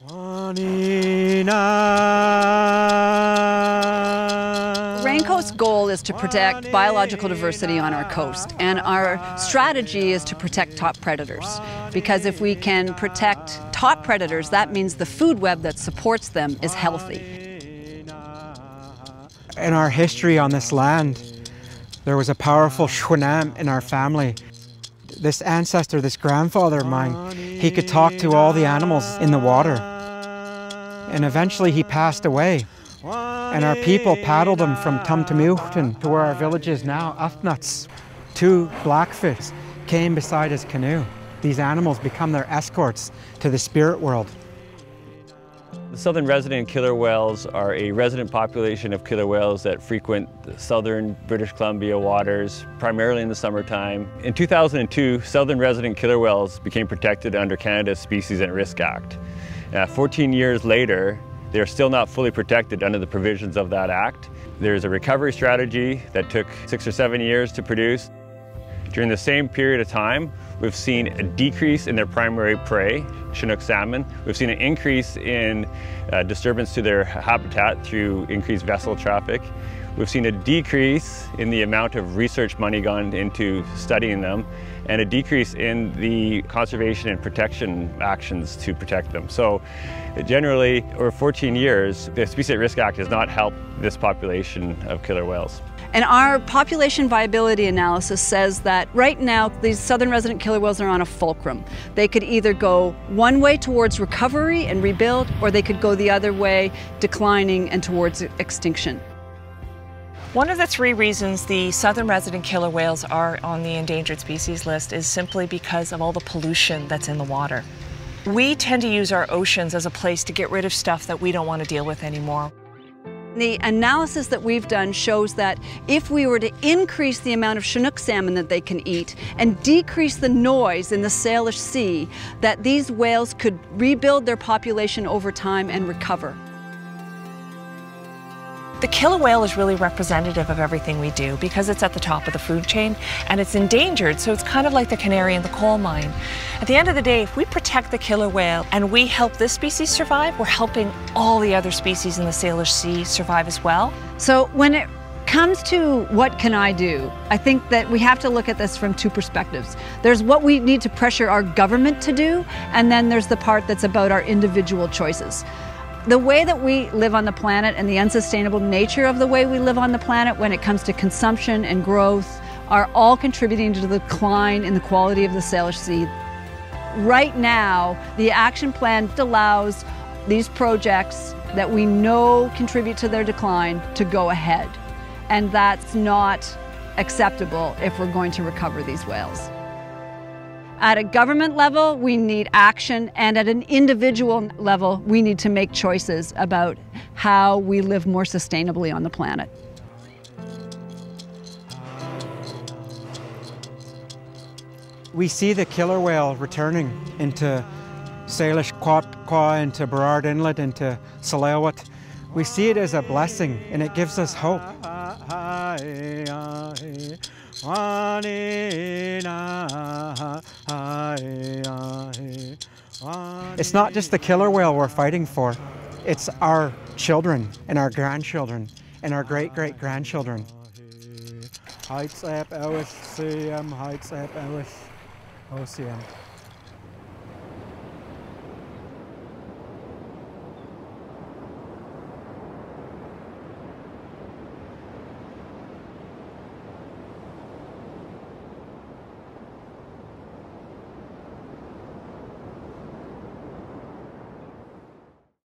Raincoast's goal is to protect biological diversity on our coast, and our strategy is to protect top predators. Because if we can protect top predators, that means the food web that supports them is healthy. In our history on this land, there was a powerful Shwanam in our family. This ancestor, this grandfather of mine, he could talk to all the animals in the water. And eventually he passed away. And our people paddled him from Tumtamuhton to where our village is now, Uthnuts. 2 blackfish came beside his canoe. These animals become their escorts to the spirit world. The southern resident killer whales are a resident population of killer whales that frequent the southern British Columbia waters, primarily in the summertime. In 2002, southern resident killer whales became protected under Canada's Species at Risk Act. 14 years later, they are still not fully protected under the provisions of that act. There's a recovery strategy that took 6 or 7 years to produce. During the same period of time, we've seen a decrease in their primary prey, Chinook salmon. We've seen an increase in disturbance to their habitat through increased vessel traffic. We've seen a decrease in the amount of research money gone into studying them, and a decrease in the conservation and protection actions to protect them. So generally, over 14 years, the Species at Risk Act has not helped this population of killer whales. And our population viability analysis says that right now, these southern resident killer whales are on a fulcrum. They could either go one way towards recovery and rebuild, or they could go the other way, declining and towards extinction. One of the 3 reasons the southern resident killer whales are on the endangered species list is simply because of all the pollution that's in the water. We tend to use our oceans as a place to get rid of stuff that we don't want to deal with anymore. The analysis that we've done shows that if we were to increase the amount of Chinook salmon that they can eat and decrease the noise in the Salish Sea, that these whales could rebuild their population over time and recover. The killer whale is really representative of everything we do because it's at the top of the food chain and it's endangered, so it's kind of like the canary in the coal mine. At the end of the day, if we protect the killer whale and we help this species survive, we're helping all the other species in the Salish Sea survive as well. So when it comes to what can I do, I think that we have to look at this from 2 perspectives. There's what we need to pressure our government to do, and then there's the part that's about our individual choices. The way that we live on the planet and the unsustainable nature of the way we live on the planet when it comes to consumption and growth are all contributing to the decline in the quality of the Salish Sea. Right now, the action plan allows these projects that we know contribute to their decline to go ahead. And that's not acceptable if we're going to recover these whales. At a government level, we need action, and at an individual level, we need to make choices about how we live more sustainably on the planet. We see the killer whale returning into Salish Quatqua, into Burrard Inlet, into Salewat. We see it as a blessing, and it gives us hope. It's not just the killer whale we're fighting for, it's our children and our grandchildren and our great-great-grandchildren. Heights up, Ocean.